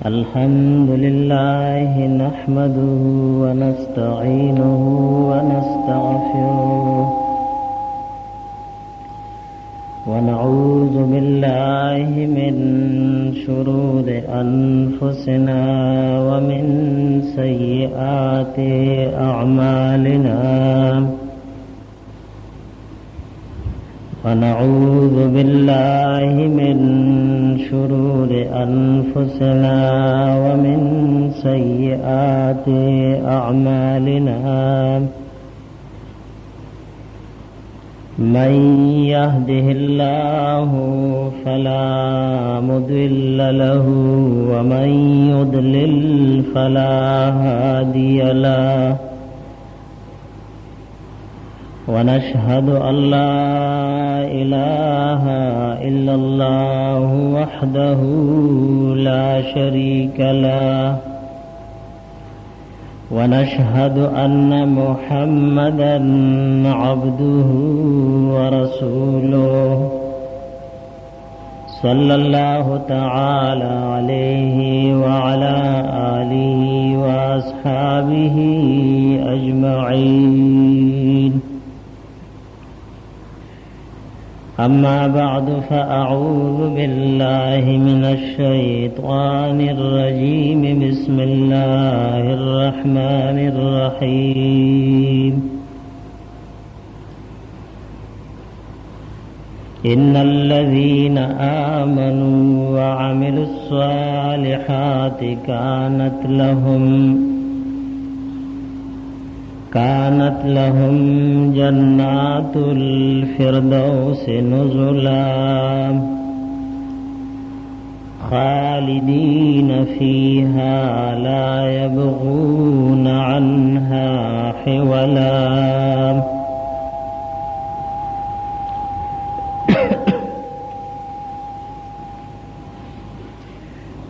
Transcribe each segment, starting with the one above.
الحمد لله نحمده ونستعينه ونستغفره ونعوذ بالله من شرور أنفسنا ومن سيئات أعمالنا ونعوذ بالله من شرور أنفسنا ومن سيئات أعمالنا من يهده الله فلا مضل له ومن يضلل فلا هادي له ونشهد أن لا إله إلا الله وحده لا شريك له ونشهد أن محمدا عبده ورسوله صلى الله تعالى عليه وعلى آله وأصحابه أجمعين أما بعد فأعوذ بالله من الشيطان الرجيم بسم الله الرحمن الرحيم إن الذين آمنوا وعملوا الصالحات كانت لهم جنات الفردوس نزلا خالدين فيها لا يبغون عنها حولا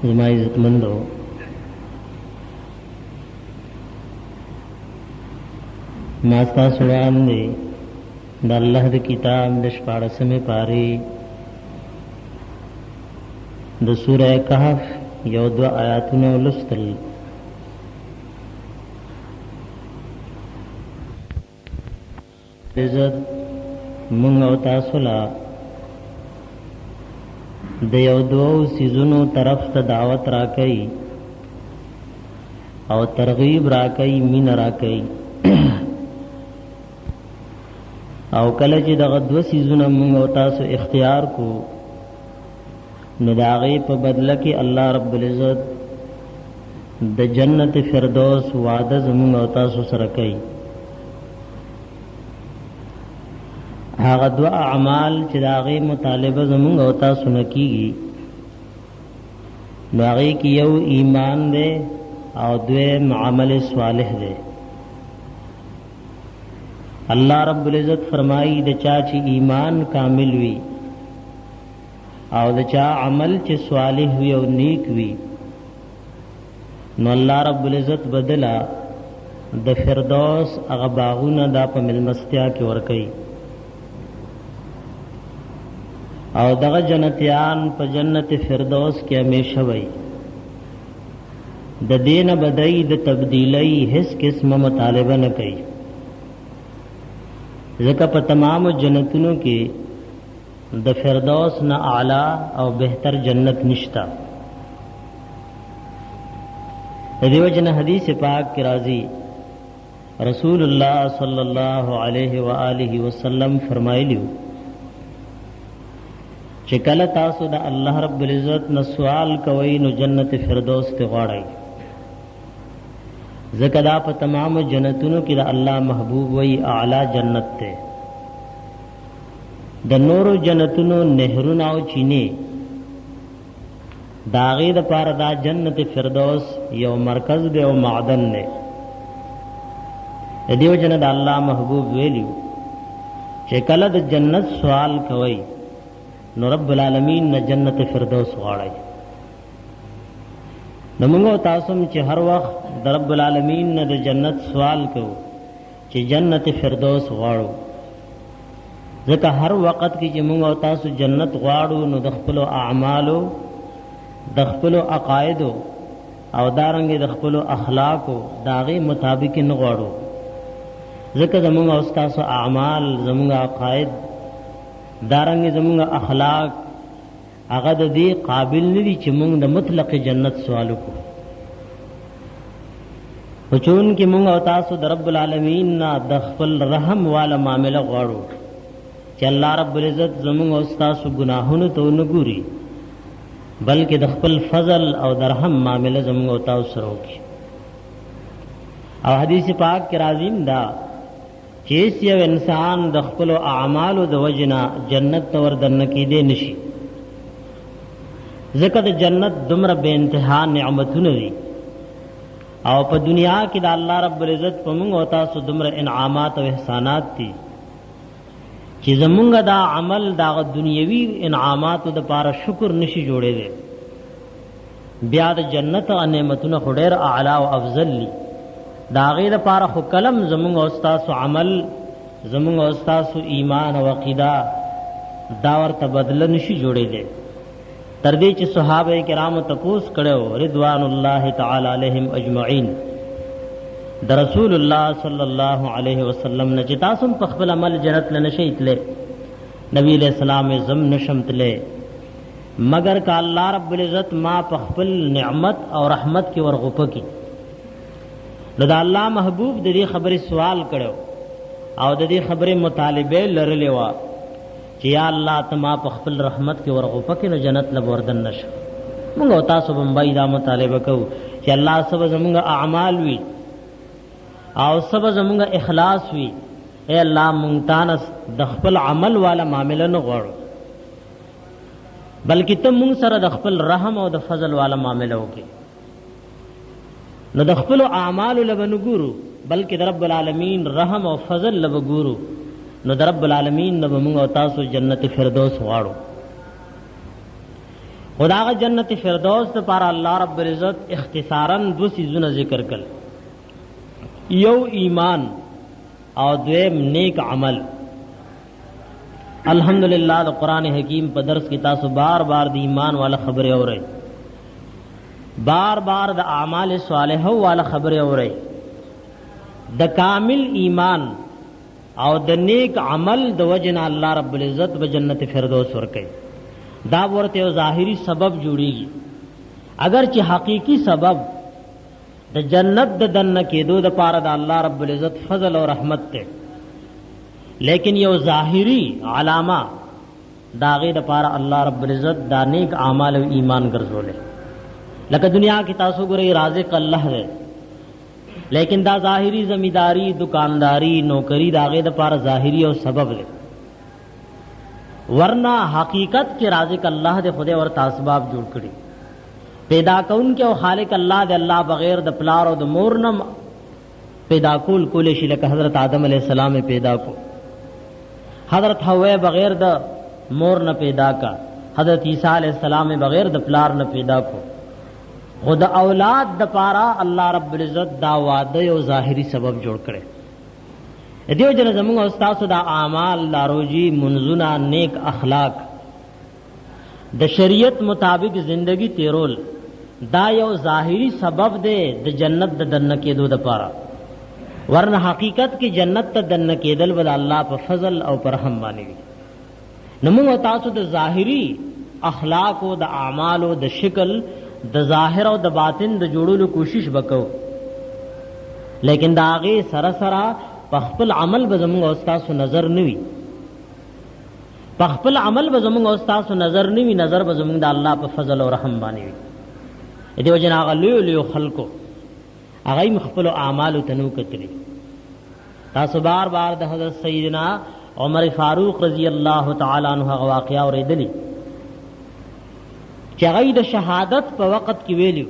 زما عزت مندو ماستا سوان دی دا اللہ دی کتاب دا شپاڑسمی پاری دا سورہ کہف یو دو آیاتونو لستل عزت منگ او تاسولا دا یو دو سیزونو طرف تا دعوت راکئی او ترغیب راکئی مین راکئی او کله چې دغه دو سيزونه موږ او تاسو اختیار کو نو د هغې په بدله کې الله رب العزت د جنت فردوس وعده زموږ او تاسو سره کوي هغه دو اعمال چې د هغې مطالبه زموږ او تاسو نه کېږي نو هغې کې یو ایمان دی او دویم عمل صالح دی اللہ رب العزت فرمائی د چا چې ایمان کامل وی او د چا عمل چې صالح وی او نیک وی نو الله رب العزت بدلا د فردوس هغه باغونه دا په ملمستیا کې ورکي او دغه جنتیان په جنت فردوس کې همیشه وي د دین بدای د تبدیلی هیڅ قسمه مطالبه نه کوي ځکه په تمام جنتونو کې د فردوس نه اعلی او بهتر جنت نشتا دیو جن حدیث پاک کی راضی رسول اللہ صلی اللہ علیہ وآلہ وسلم فرمایلیو چې کله تاسو د الله رب العزت نه سوال کوئ نو جنت فردوس ته غواړئ ذکر دا پا تمام جنتونو کی دا اللہ محبوب وی اعلی جنت تے دا نورو جنتونو نہرون او چینے داغی دا پار دا جنت فردوس یو مرکز دے او معدن دے دیو جنت اللہ محبوب ویلیو چه کل دا جنت سوال کوئی نو رب العالمین نا جنت فردوس غاڑی نمونگو تاسم چې هر وخت د رب العالمین نه د جنت سوال کو چې جنت فردوس غواړو ځکه هر وخت کې چې موږ او تاسو جنت غواړو نو د خپلو اعمالو د خپلو عقایدو او دارنګې د خپلو اخلاقو د هغې مطابق نه غواړو، ځکه زموږ او ستاسو اعمال، زموږ عقاید، دارنګې زموږ اخلاق هغه د دې قابل نه دي چې موږ د مطلق جنت سوال وکړو. خو چونکې موږ او تاسو د رب العالمین نه د خپل رحم والا معامله غواړو چې الله رب العزت زموږ او ستاسو ګناهونو ته ونه ګوري، بلکې د خپل فضل او د رحم معامله زموږ او تاسو سره وکړي. او حدیث پاک کې راځي دا چې یو انسان د خپلو اعمالو د وجنه جنت ته وردننه کېدی نشي، ځکه د جنت دومره بے انتها نعمتونه دي او په دنیا کې د الله رب العزت په موږ او تاسو دومره انعامات او احسانات دي چې زمونږ دا عمل دا دنیوي انعاماتو د پاره شکر نشي جوړېدی، بیا د جنت نعمتونه خو ډېر اعلی او افضل دي، د هغې دپاره خو کلم زمونږ او ستاسو عمل، زمونږ او ستاسو ایمان او عقیده دا ورته بدله نشي جوړېدی، تر دې چې صحابه کرامو تپوس کړی و رضوان الله تعالی علیهم اجمعین د رسول الله صلی الله علیه وسلم نه چې تاسو په خپل عمل جنت نه نشئ تللی، نبی علیہ السلام زم نشم تللی مگر که الله رب العزت ما په خپل نعمت او رحمت کې ورغوپه کی. نو د الله محبوب د دې خبرې سوال کړو او د دې خبرې مطالبه لرلې وه چې یا الله ته ما په خپل رحمت کې ورغوپه کې نو جنت له وردن نشه. موږ او تاسو بمبئی دا مطالبه کوو چې الله سبا زمونږ اعمال وي او سبا زمونږ اخلاص وي، اے الله مونږ تانس د خپل عمل والا معامله نه غواړو، بلکې ته مونږ سره د خپل رحم او د فضل والا معامله وکړي. نو د خپل اعمالو لبه نه ګورو بلکې د رب العالمین رحم او فضل لبه ګورو، نو د رب العالمین نه به مونږ او تاسو جنت فردوس غواړو. خداغه جنت فردوس دپاره الله رب العزت اختصاراً دو څیزونه ذکر کړل، یو ایمان او دویم نیک عمل. الحمدللہ د قرآن حکیم په درس کې تاسو بار بار د ایمان والا خبرې اورئ، بار بار د اعمال صالحو والا خبرې اورئ، د کامل ایمان او د نیک عمل د وجنه الله رب العزت به جنت فردوس ورکړي. دا ورته یو ظاهری سبب جوړیږي، اگر چې حقیقی سبب د جنت د دننه کېدو د پاره د الله رب العزت فضل او رحمت ته، لیکن یو ظاهری علامه دا غي د پاره الله رب العزت دا نیک اعمال او ایمان ګرځولې. لکه دنیا کې تاسو ګورئ رازق الله دی، لیکن دا ظاهری زمینداری، دکانداری، نوکری دا غي د پاره ظاهری او سبب دی، ورنہ حقیقت کې رازق الله دے خدای ورته اسباب جوړ کړي. پیدا کون کې او خالق الله دے، الله بغیر د پلار او د مور نه پیدا کول شي، لکه حضرت آدم علیہ السلام پیدا کو، حضرت حوا بغیر د مور نه پیدا کا، حضرت عیسی علیہ السلام بغیر د پلار نه پیدا کو. خود اولاد د پارا الله رب العزت دا وعده یو ظاهری سبب جوړ کړي. دیو جن زمونږ او تاسو دا اعمال، دا روزي، منځونه، نیک اخلاق د شریعت مطابق زندگی تیرول دا یو ظاهری سبب دی د جنت د دننه کېدو د پاره، ورنه حقیقت کې جنت ته دننه کېدل ول الله په فضل او پر رحم باندې وي. نو موږ تاسو د ظاهری اخلاق او د اعمال او د شکل د ظاهر او د باطن د جوړولو کوشش وکړو، لیکن دا هغه سره سره په خپل عمل به زموږ او تاسو نظر نوي، په خپل عمل به زموږ او تاسو نظر نوي، نظر به زموږ د الله په فضل او رحم باندې وي. دیو جن هغه لوی خلکو هغه خپل اعمال ته نو کتلي. تاسو بار بار د حضرت سیدنا عمر فاروق رضی الله تعالی عنہ واقعا اوریدلی چې هغه د شهادت په وخت کې ویلو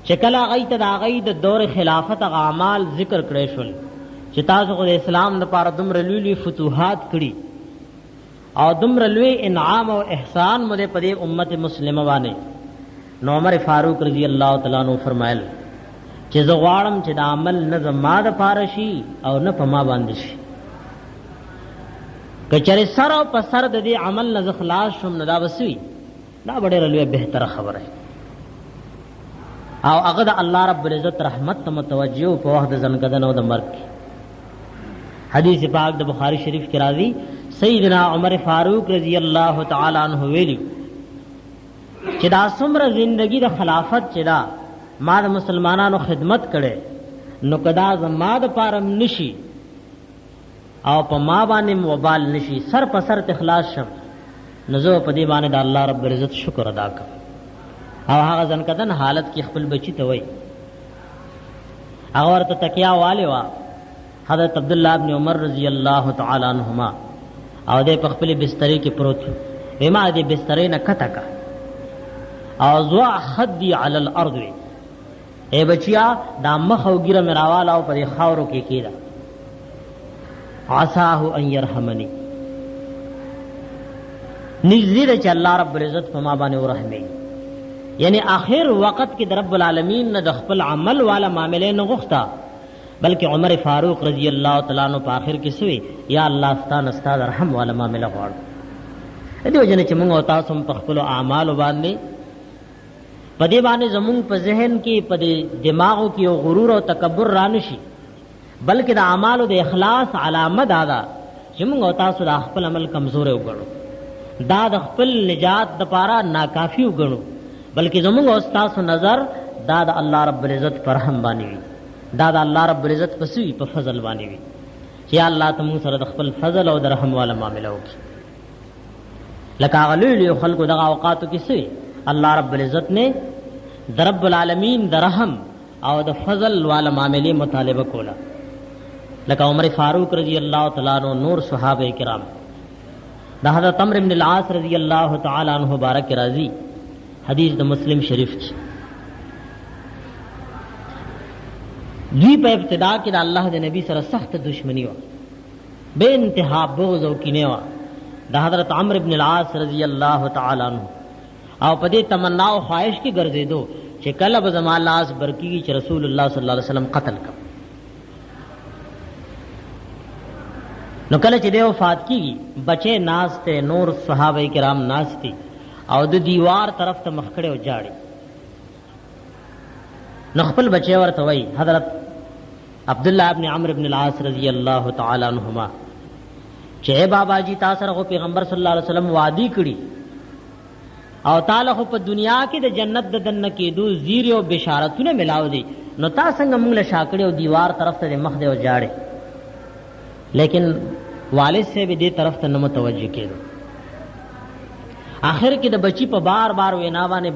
چې کله هغه ته د هغه د دور خلافت اعمال ذکر کړی شول چې تاسو د اسلام لپاره دومره لوی فتوحات کړي او دومره لوی انعام او احسان مده په دې امت مسلمه باندې. نو عمر فاروق رضی الله تعالی عنہ فرمایل چې زه غواړم چې د عمل نه زما د پاره شي او نه په ما باندې شي. کچره سر او په سر د دې عمل نه خلاص شوم نه دا وسوي دا ډېره لویه بهتره خبره او هغه د الله رب العزت رحمت ته متوجه په وخت د ځنکدن او د مرګ حدیث پاک د بخاری شریف کې راځي سیدنا عمر فاروق رضی الله تعالی عنہ ویلي چې دا څومره زندگی د خلافت چې دا ما د مسلمانانو خدمت کړي نو کدا زما د پارم نشي او په ما باندې وبال نشي سر په سر اخلاص شم نو زه په دې باندې د الله رب العزت شکر ادا کوم او هغه ځنکدن حالت کې خپل بچی ته وای هغه ورته تکیا والے وا حضرت عبد الله ابن عمر رضی الله تعالی عنہما او دې په خپل بسترې کې پروت ما دې بسترې نه کته کا او زوا خدی علی الارض اے بچیا دا مخ او ګیره مراواله او په خاورو کې کېدا عساه ان يرحمني نذیر چې الله رب العزت په ما باندې ورحمي یعنی آخر وقت کې رب العالمین نه د خپل عمل والا معاملې نه غوښتا بلکې عمر فاروق رضی الله تعالی عنہ په آخر کې سوی یا الله ستاسو رحم والا معاملې غواړم دې وجنه چې موږ او تاسو په خپل اعمال باندې په دې باندې زموږ په ذهن کې په دماغو کې غرور او تکبر را نشي بلکې د اعمالو د اخلاص علامه دا چې موږ او تاسو د خپل عمل کمزور وګڼو دا د خپل نجات د پاره ناکافي وګڼو بلکې زموږ او تاسو نظر دا د الله رب العزت پر رحم باندې وي دا د الله رب العزت په فضل باندې وي چې الله ته موږ سره د خپل فضل او د رحم والا معاملې وکړي لکه غلول خلکو دغه اوقاتو کې سوي الله رب العزت نے د رب العالمین د رحم او د فضل والا معاملې مطالبه کولا لکه عمر فاروق رضی الله تعالی عنہ نور صحابه کرام د حضرت عمرو بن العاص رضی الله تعالی عنہ مبارک راضی حدیث د مسلم شریف کی دوی په ابتدا کې د الله د نبی سره سخت دشمنی و بے انتها بغض او کینه و د حضرت عمرو بن العاص رضی الله تعالی عنہ او په دې تمنا او خواهش کې ګرځېدو چې کله به زما لاس برکیږي چې رسول الله صلی الله علیه وسلم قتل کړ نو کله چې د وفات کیږي بچي ناز ته نور صحابه کرام ناز دي او د دیوار طرف ته مخ کړه او جاړي نو خپل بچي ورته وای حضرت عبد الله ابن عمرو ابن العاص رضی الله تعالی عنہما چې بابا جی تاسو سره پیغمبر صلی الله علیه وسلم وعده کړی او تعالی خو په دنیا کې د جنت د دنه کېدو زیر او بشارتونه ملاو دي نو تا څنګه موږ له شاکړې او دیوار طرف ته مخ دی او جاړي لیکن والد سے بھی دې طرف ته نه متوجه کېدو آخر کې د بچی په بار بار وینا باندې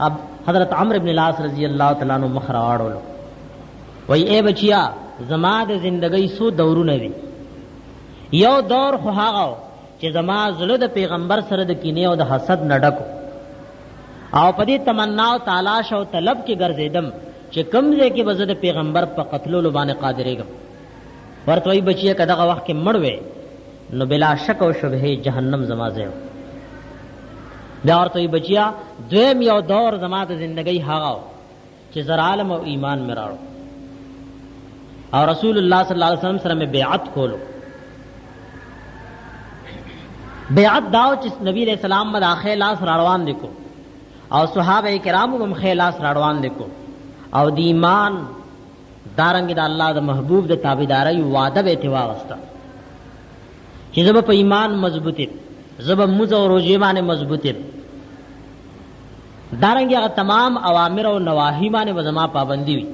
اب حضرت عمرو بن العاص رضی الله تعالی عنہ مخ راوړل وای اے بچیا زما د زندګۍ سو دورونه دي یو دور خو هغه چې زما زړه د پیغمبر سره د کینې او د حسد نه ډکو او په دې تمنا او تلاش او طلب کې ګرځیدم چې کوم ځای کې به د پیغمبر په قتلولو باندې قادرېږم ورته وای بچیا کداغه وخت کې مړ وې نو بلا شک او شبهه جهنم زما ځای دا ورته وای بچیا دویم یو دور زما د زندګۍ هغه چې زر عالم او ایمان مې راړو او رسول الله صلی الله علیه وسلم سره مې بیعت کولو بیعت داو چې نبی علیہ السلام مد اخی لاس راړوان دي کو او صحابه کرامو هم خی لاس راړوان دي کو او د ایمان دارنګ د الله د محبوب د تابعداري وعده به ته واغستا چې زب په ایمان مضبوطی زب موز او روزه باندې مضبوطی دارنګ هغه تمام اوامر او نواهی باندې وزما پابندی وي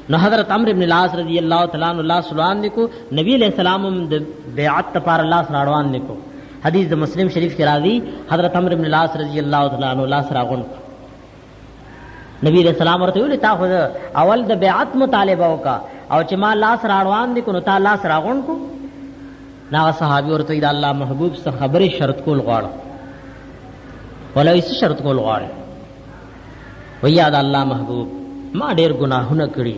نو حضرت عمرو بن العاص رضی الله تعالی عنہ الله سلام کو نبی علیہ السلام د بیعت پر الله سراړوان کو حدیث د مسلم شریف کې راځي حضرت عمرو بن العاص رضی الله تعالی عنہ الله سراغون نبی علیہ السلام ورته ویل تا خو اول د بیعت مطالبه وکا او چې ما الله سراړوان دي کو نو تا الله سراغون کو نا صحابي ورته د الله محبوب څخه خبره شرط کول غواړه ولا هیڅ شرط کول غواړي ویا د الله محبوب ما ډېر ګناهونه کړی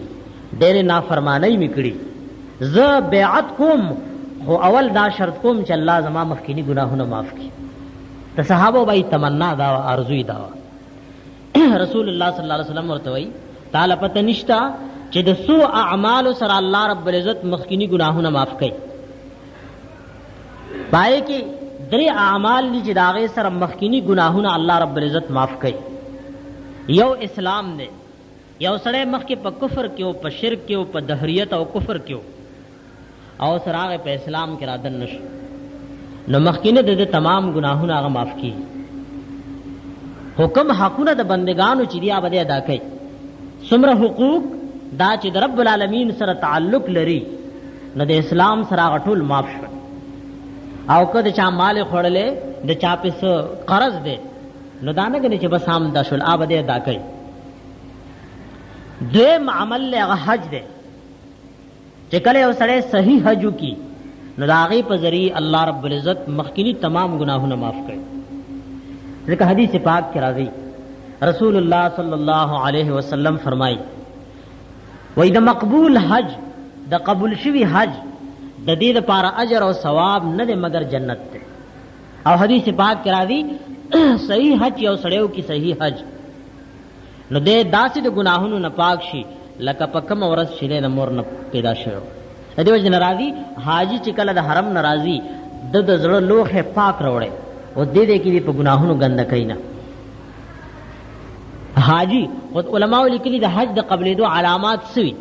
ډېر نافرمانی می کړی ز بیعت کوم خو اول دا شرط کوم چې الله زما مخکینی ګناهونه معاف کړي ته صحابه بای تمنا دا ارزوی دا رسول الله صلی الله علیه وسلم ورته وای تعالی پته نشتا چې د سوء اعمال سره الله رب العزت مخکینی ګناهونه معاف کړي پای کې درې اعمال دي چې د هغې سره مخکینی ګناهونه الله رب العزت معاف کوي. یو اسلام دی، یو سړی مخکې په کفر کې او په شرک کې او په دهریت او کفر کې او سره هغه په اسلام کې را دن نشو، نو مخکینه د تمام ګناهونه هغه معاف کیږي. حکم حقونه د بندگانو چې دی هغه ادا کوي. څومره حقوق دا چې د رب العالمین سره تعلق لري نو د اسلام سره هغه ټول معاف شول. او که د چا مال خوړلې د چا په قرض دی نو دا نه ګڼي چې بس هم دا شول هغه ادا کوي. دویم عمل هغه حج دی چې کله یو سړی صحیح حج وکړي نو د هغې په ذریعه الله رب العزت مخکینی تمام ګناهونه معاف کوي. ځکه حدیث پاک کې راځي رسول الله صلی الله علیه وسلم فرمایي وای د مقبول حج د قبول شوی حج د دې لپاره اجر او ثواب نه دی مگر جنت دی. او حدیث پاک کې راځي صحیح حج یو سړیو کې صحیح حج نو دې داسې د ګناهونو نه پاک شي لکه په کوم ورځ چې د مور نه پیدا شوی. د دې وجه ناراضي حاجی چې کله د حرم ناراضي د زړه لوخه پاک راوړي او دې کې په ګناهونو ګنده کوي نه. حاجی او علماء لیکلي د حج د قبلېدو علامات سوي.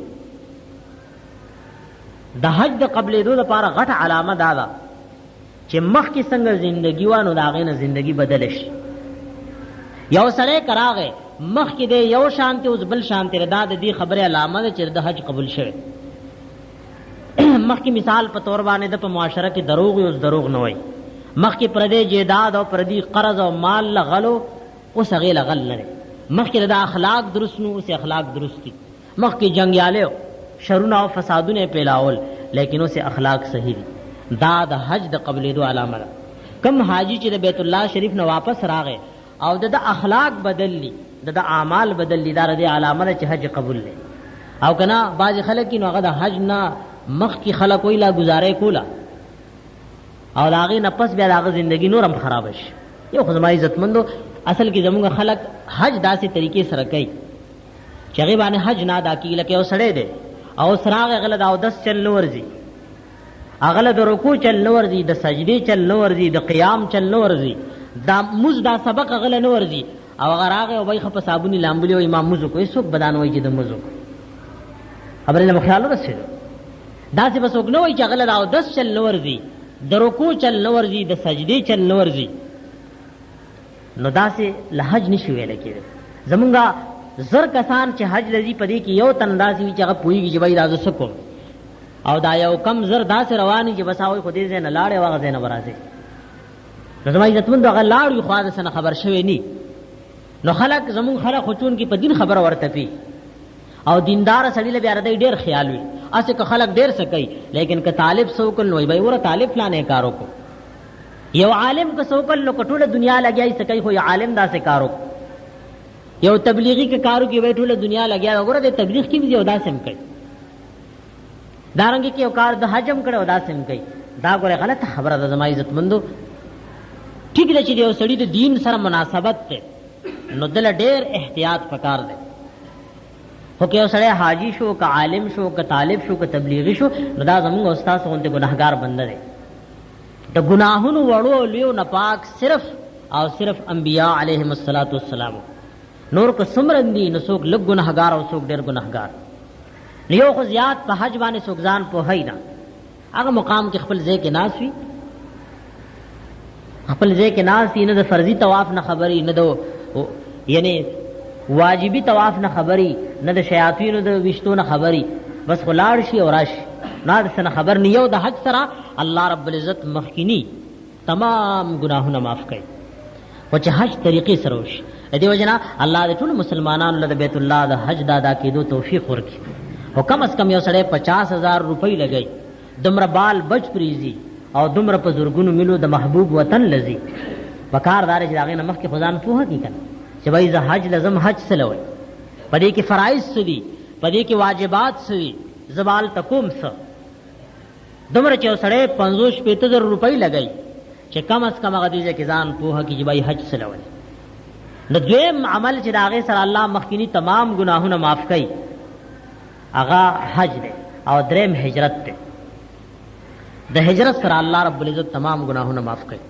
د حج د قبلېدو لپاره غټه علامه دا ده چې مخکې څنګه زندگی وانه د هغې نه زندگی بدل شي. یو سړی کراغه مخکې د یو شانتی اوس بل شانتی دا د دې خبره علامه ده چې د حج قبول شوی. مخکې مثال په تور باندې د په معاشره کې دروغ اوس دروغ نه وای. مخکې پردی جیداد او پردی قرض او مال لغلو اوس هغې لغل نه دی. مخکې د اخلاق درست نو اوس اخلاق درست دي. مخکې جنګیالی شرونه او فسادونه پیلاول لیکن اوس اخلاق صحیح دي. دا د حج د قبلېدو علامه ده. کم حاجی چې د بیت الله شریف نه واپس راغی او د اخلاق بدلی د اعمال بدلی دا د علامه ده چې حج قبول دی. او کنا بعض خلک نو هغه د حج نه مخکې خلک وی لا گزارې کوله او دا هغې نه پس بیا د هغه زندګي نورم خراب شي. یو خو زما عزتمندو اصل کې زمونږ خلک حج داسې طریقې سره کوي چې هغې باندې حج نه ادا کېږي. لکه یو سړی دی او سره هغې هغه له د اودس چل نه ورځي، هغه له د رکوع چل نه ورځي، د سجدې چل نه ورځي، د قیام چل نه ورځي، دا مز دا سبق هغه له نه ورځي. او هغه راغی او وایي ښه په صابوني لامبلي وایي ما مز وکړو. څوک به دا نه وایي چې د مز وکړو. خبرې له مو خیال ورسېدو. داسې به څوک نه وایي چې هغه له د اودس چل نه ورځي، د رکوع چل نه ورځي، د سجدې چل نه ورځي. نو داسې له حج نشي ویلی کېدی. زمونږ زر کسان چې حج لذي په دې کې یو تن داسې وي چې هغه پوهېږي چې بھائی دا زه څه کوم، او دا یو کم زر داسې روان چې بس هغوی خو دې ځای نه لاړې او هغه ځای نه به راځي. نو زما عزتمندو هغه لاړ وي خو هغه څه نه خبر شوی نی. نو خلک زمونږ خلک خو چون کې په دین خبره ورته پي او دیندار سړي له بیا ردی ډېر خیال وي. اسې که خلک ډېر څه کوي لیکن که طالب څه وکړل نو وایي وره طالب فلانې کار وکړو. یو عالم که څه وکړل نو که ټوله دنیا لګیا څه کوي خو یو عالم داسې کار وکړو. یو تبلیغي که کارو کې وایي ټوله دنیا لګیا وګوره د تبلیغ کې یو داسې هم کوي. دارنګې کې یو کار د حج هم کړی او داسې هم کوي. دا ګوره غلطه خبره ده. زما عزتمندو ټیک ده چې یو سړي د دین سره مناسبت دی نو دله ډېر احتیاط پکار دی. خو که یو سړی حاجی شو که عالم شو که طالب شو که تبلیغي شو نو دا زمونږ استاد غوندې ګناهګار بنده دی. د ګناهونو وړو او لویو نه پاک صرف او صرف انبیاء علیهم السلام. نور که څومره دي نو څوک لږ ګناهګار او څوک ډېر ګناهګار. نو یو خو زیات په حج باندې څوک ځان پوهوي نه، هغه مقام کې خپل ځای کې ناست وي، خپل ځای کې ناست وي، نه د فرضي طواف نه خبري، نه د یعنی واجبی طواف نه خبري، نه د شیاطینو د ویشتو نه خبري، بس خو لاړ شي او راشي نه د څه نه خبر نه. یو د حج سره الله رب العزت مخکینی تمام ګناهونه معاف کوي خو چې حج طریقې سره وشي. د دې وجه نه الله د ټولو مسلمانانو له بیت الله د حج د ادا کېدو توفیق ورکړي. او کم از کم یو سړی 50,000 روپۍ لګوي، دومره بال بچ پریزي او دومره په زرګونو میلو د محبوب وطن لذي. پکار دار چې هغې نه مخکې خو ځان پوهه کړي که نه چې بھائی زه حج لزم حج څه لوئ، په دې کې فرایض څه دي، په دې کې واجبات څه دي، زه به هلته کوم څه. دومره چې یو سړی 50,000 روپۍ لګوي چې کم از کم هغه دې ځای کې ځان پوهه کړي چې بھائی حج څه لوئ. نو دویم عمل چې د هغې سره الله مخکینی تمام ګناهونه معاف کوي هغه حج دی. او دریم هجرت دی. د هجرت سره الله رب العزت تمام گناهونه معاف کړي.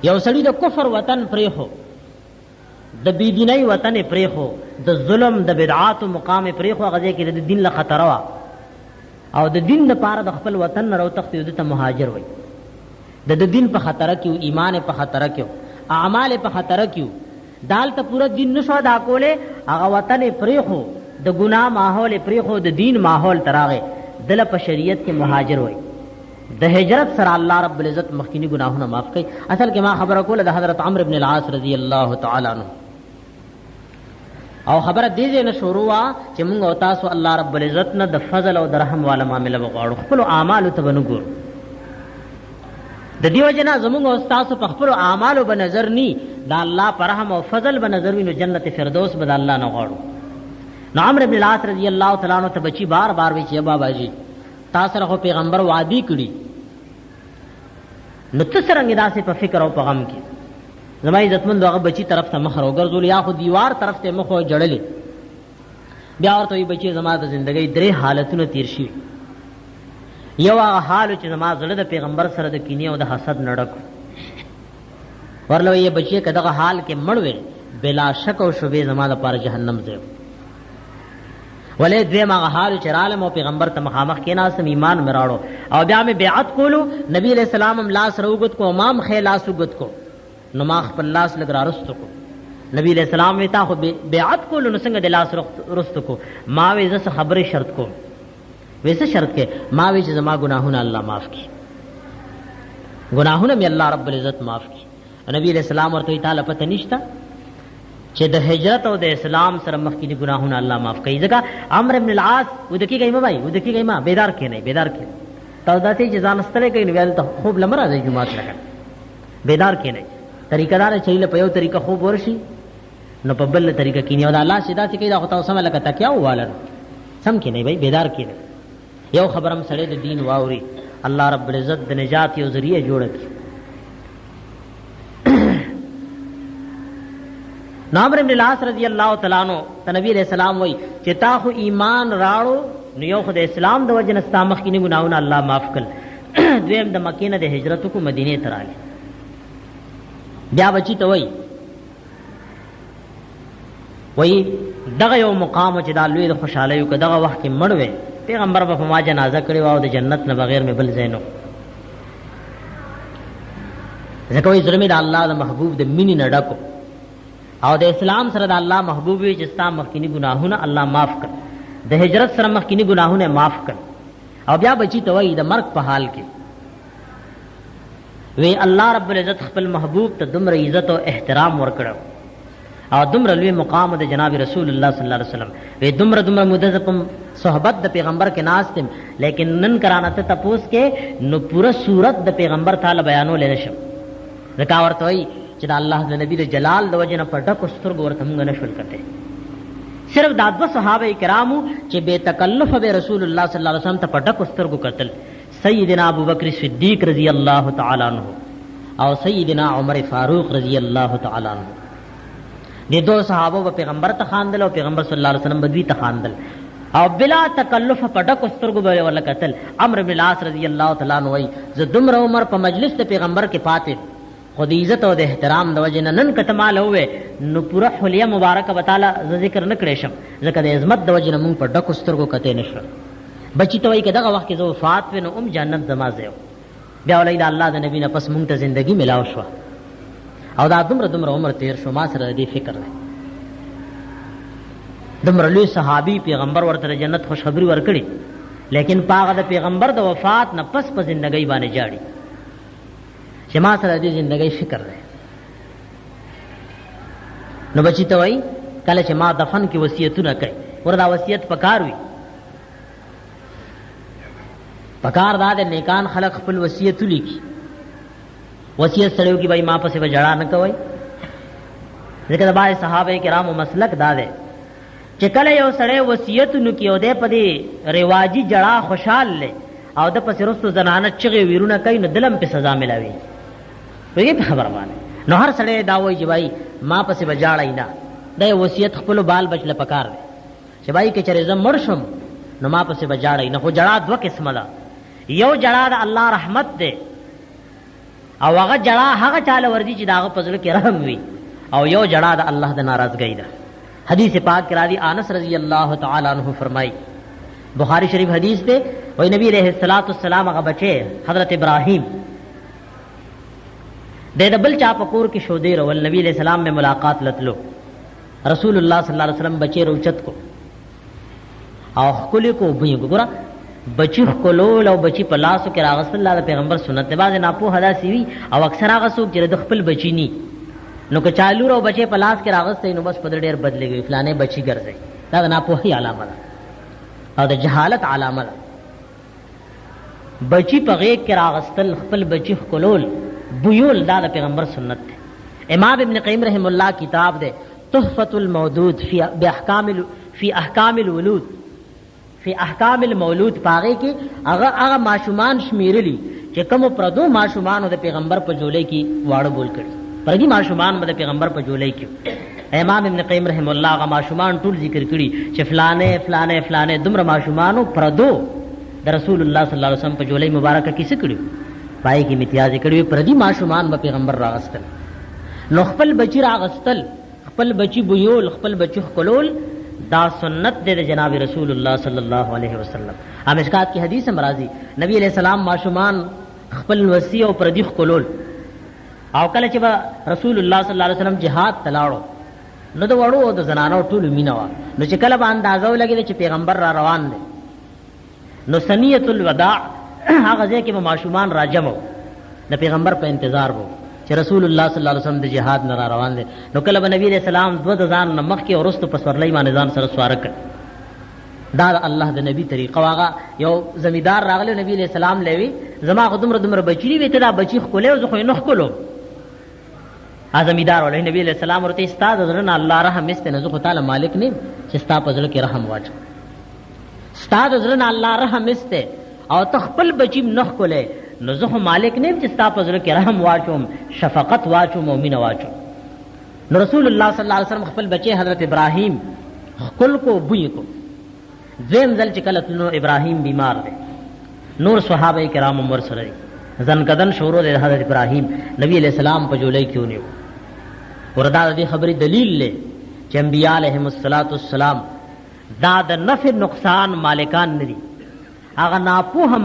یو سړی د کفر وطن پریخو، د بيدینۍ وطن پریخو، د ظلم د بدعات مقام پریخو، غزه کې د دین له خطر وا او د دین لپاره د خپل وطن نه راوتښتي د ته مهاجر وای. د دین په خطر کې، ایمان په خطر کې، اعمال په خطر کې، دال ته پورا دین نشو ادا کوله، هغه وطن پریخو، د ګناه ماحول پریخو، د دین ماحول تراغه دل په شریعت کې مهاجر وای. د هجرت سره الله رب العزت مخکینی گناهونه معاف کړي. اصل کې ما خبره کوله د حضرت عمرو ابن العاص رضی الله تعالی عنہ، او خبره دې نه شروع وا چې موږ او تاسو الله رب العزت نه د فضل او د رحم والا معاملې وغواړو، خپل اعمال ته ونګورو. د دیو جنا زموږ او تاسو په خپل اعمالو به نظر ني، دا الله پر رحم او فضل به نظر وینو، جنت فردوس به الله نه غواړو. نو عمرو ابن العاص رضی الله تعالی عنہ ته بچی بار بار وی چې بابا جی تاسو سره پیغمبر وعده کړی، نو تاسو رنګ داسې په فکر او په غم کې زما عزتمند هغه بچی طرف ته مخ راوګرځول یا خو دیوار طرف ته مخ جړلې. بیا ورته وی بچی زما د ژوندۍ درې حالتونه تیر شي. یو هغه حال چې زما زړه د پیغمبر سره د کینې او د حسد نډک ورلو یې بچی کداغه حال کې مړوي بلا شک او شوبې زما د پاره جهنم ځای. ولې دوی ما حال چې عالم او پیغمبر ته مخامخ کې ناسم ایمان مراړو او بیا مې بیعت کولو، نبی علیہ السلام لاس روغت کو، امام خلاص وګت کو، نو ما خپل لاس لګ را رستو کو. نبی علیہ السلام وی تا خو بیعت کولو نو څنګه د لاس رستو کو؟ ما وی زه خبره شرط کو. ویسه شرط کې ما وی چې زما ګناهونه الله معاف کړي، ګناهونه مې الله رب العزت معاف کړي. نبی علیہ السلام ورته تعالی پته نشته چې د هجرت او د اسلام سره مخکې ګناهونه الله معاف کوي. ځکه عمرو ابن العاص ودکی گئی ما بھائی ودکی گئی ما بیدار کې نه بیدار کې تاسو چې ځان ستړي کوي نو ویل ته خوب لمر راځي جمعه لګا بیدار کې نه طریقه دار چې له په یو طریقه خوب ورشي نو په بل طریقه کې نه او الله سیدا چې دا خو تاسو سم لکه تکیا واله سم کې نه بھائی بیدار کې نه. یو خبرم سره د دین واوري، الله رب العزت د نجات یو ذریعہ جوړ کړي. عمرو بن العاص رضی الله تعالی عنہ ته نبی علیہ السلام وای چې تا خو ایمان راړو نو یو خدای اسلام د وجه نستا مخکینی ګناونه الله معاف کړ. دویم د مکې نه د هجرت کو مدینه ته راغلی. بیا بچی ته وای دغه یو مقام چې د لوی د خوشاله یو دغه وخت کې مړوي پیغمبر په ما جنازه کړی او د جنت نه بغیر مې بل زینو. ځکه وای ظلم د الله د محبوب د مینې نه ډکو او د اسلام سره د الله محبوب وي چې ستا مخکینی ګناهونه الله معاف کړ، د هجرت سره مخکینی ګناهونه معاف کړ. او بیا بچی ته وای د مرګ په حال کې وی الله رب العزت خپل محبوب ته دومره عزت او احترام ورکړو او دومره لوی مقام د جناب رسول الله صلی الله علیه وسلم وی دومره مدذپم صحبت د پیغمبر کې ناستم، لیکن نن کرانه ته تپوس کې نو پورا صورت د پیغمبر تعالی بیانول نشم. ځکه ورته وای چې د الله د نبی د جلال د وجه نه په ډکو سترګو ورته موږ نه شول کته. صرف دا دو صحابه کرامو چې بے تکلف به رسول الله صلی الله علیه وسلم ته په ډکو سترګو قتل، سیدنا ابوبکر صدیق رضی الله تعالی عنہ او سیدنا عمر فاروق رضی الله تعالی عنہ. دې دو صحابه په پیغمبر ته خواندل او پیغمبر صلی الله علیه وسلم بدوی ته خواندل او بلا تکلف په ډکو سترګو به ول قتل. عمرو بن العاص رضی الله تعالی عنہ وای زه دومره عمر په مجلس ته پیغمبر کې پاتې خود عزت او د احترام د وجه نن کته مال وې نو پورا حلیه مبارکه وتعالى ذکر نه کړې شم، ځکه د عظمت د وجه مونږ په ډکو سترګو کته نشو. بچی ته وای کداغه وخت کې زو وفات ونه جنت زمازه بیا ولید الله د نبی نه پس مونږ ته ژوندۍ ملاو شو او دا دومره عمر تیر شو. ما سره دې فکر نه دومره لوی صحابي پیغمبر ورته جنت خوشخبری ورکړي، لیکن پاغه د پیغمبر د وفات نه پس په ژوندۍ باندې جاړي چې ما سره دې ژوندۍ فکر نه. نو بچی ته وای کله چې ما دفن کې وصیتونه کوي وردا وصیت پکار وي، پکار دا د نیکان خلق خپل وصیت لیکي. وصیت سره کی بھائی ما پسې وجړه نه کوي، ځکه د باندې صحابه کرامو مسلک دا ده چې کله یو سړی وصیت نو کیو دې پدې رواجی جړه خوشحال لې او د پسې رستو زنانه چغې ویرونه کوي نو دلم په سزا ملاوي. په خبر باندې نو هر سړی دا وایي چې بھائی ما پسې وجړه نه د وصیت خپل بال بچله پکار دی چې بھائی کې چرې زم مړ شم نو ما پسې وجړه نه. خو جړه دوه قسمه ده، یو جړا د الله رحمت ده او هغه جړا هغه چاله ورځي چې داغه پزړه کې رحم وي او یو جړا د الله د ناراضګۍ ده حدیث پاک کې راځي انس رضی الله تعالی عنہ فرمایي بخاری شریف حدیث ده وای نبی علیہ الصلوۃ والسلام هغه بچي حضرت ابراہیم د بل چا پکور کې شو دی ول نبی علیہ السلام میں ملاقات لتلو رسول الله صلی الله علیه وسلم بچي روچت کو او خپل کو بې ګورا بچی خلول او بچی په لاسو کې راغست الله د پیغمبر سنت دی باز نه په حدا سی وی او اکثر هغه څوک چې د خپل بچی ني نو که چالو او بچی په لاس کې راغست نو بس په ډېر بدلېږي فلانه بچی ګرځي دا نه په هي علامه ده او د جهالت علامه ده بچی په غیږ کې راغستل خپل بچی خلول بویول دا د پیغمبر سنت دی امام ابن قیم رحم الله کتاب ده تحفۃ المودود فی احکام الولود فی احکام المولود پاغه کې هغه ماشومان شمیرلی چې کوم پردو ماشومان د پیغمبر په جولې کې واړه بول کړي پردي ماشومان د پیغمبر په جولې کې امام ابن قیم رحم الله هغه ماشومان ټول ذکر کړي چې فلانه فلانه فلانه دومره ماشومانو پردو د رسول الله صلی الله علیه وسلم په جولې مبارکه کې څه کړي پای کې امتیاز کړي پردي ماشومان په پیغمبر راغستل نو خپل بچی راغستل خپل بچی بویول خپل بچی خلول دا سنت دے جناب رسول اللہ صلی اللہ علیہ وسلم امشکات کی حدیث مرازی نبی علیہ السلام ماشومان خپل وصی او پردیخ کولول او کله چې رسول الله صلی الله علیه وسلم جهاد تلاړو نو د وړو او د زنانو ټول مینوا نو چې کله باندې اندازو لګی چې پیغمبر را روان دي نو سنیت الوداع هغه ځکه چې ماشومان راجمو د پیغمبر په انتظار وو چې رسول الله صلی الله علیه وسلم د جهاد نه روان دي نو کله نبی علیہ السلام دو ځان نمخ کې ورستو پسورلې باندې ځان سره سوارک دا الله د نبی طریقه واغه یو زمیدار راغلی نبی علیہ السلام لوي زما خدمر دمر بچی وی ته دا بچی خولې زه خو نه خولو ا زمیدار ولې نبی علیہ السلام ورته استاد درنه الله رحم است نه زه تعالی مالک نه چې ستا په ځل کې رحم واچ استاد درنه الله رحم است او تخپل بچی نه خولې نو زه مالک نه چې ستا په ځل کې رحم واچوم شفقت واچوم او مینه واچوم نو رسول الله صلی الله علیه وسلم خپل بچی حضرت ابراہیم خپل کو بوی کو زم زل چې کله نو ابراہیم بیمار دی نور صحابه کرام عمر سره زن کدن شورو د حضرت ابراہیم نبی علیہ السلام په جولای کیو نیو وردا دې خبرې دلیل له چې انبیاء علیهم السلام دا د نفع نقصان مالکان ندي هغه ناپوه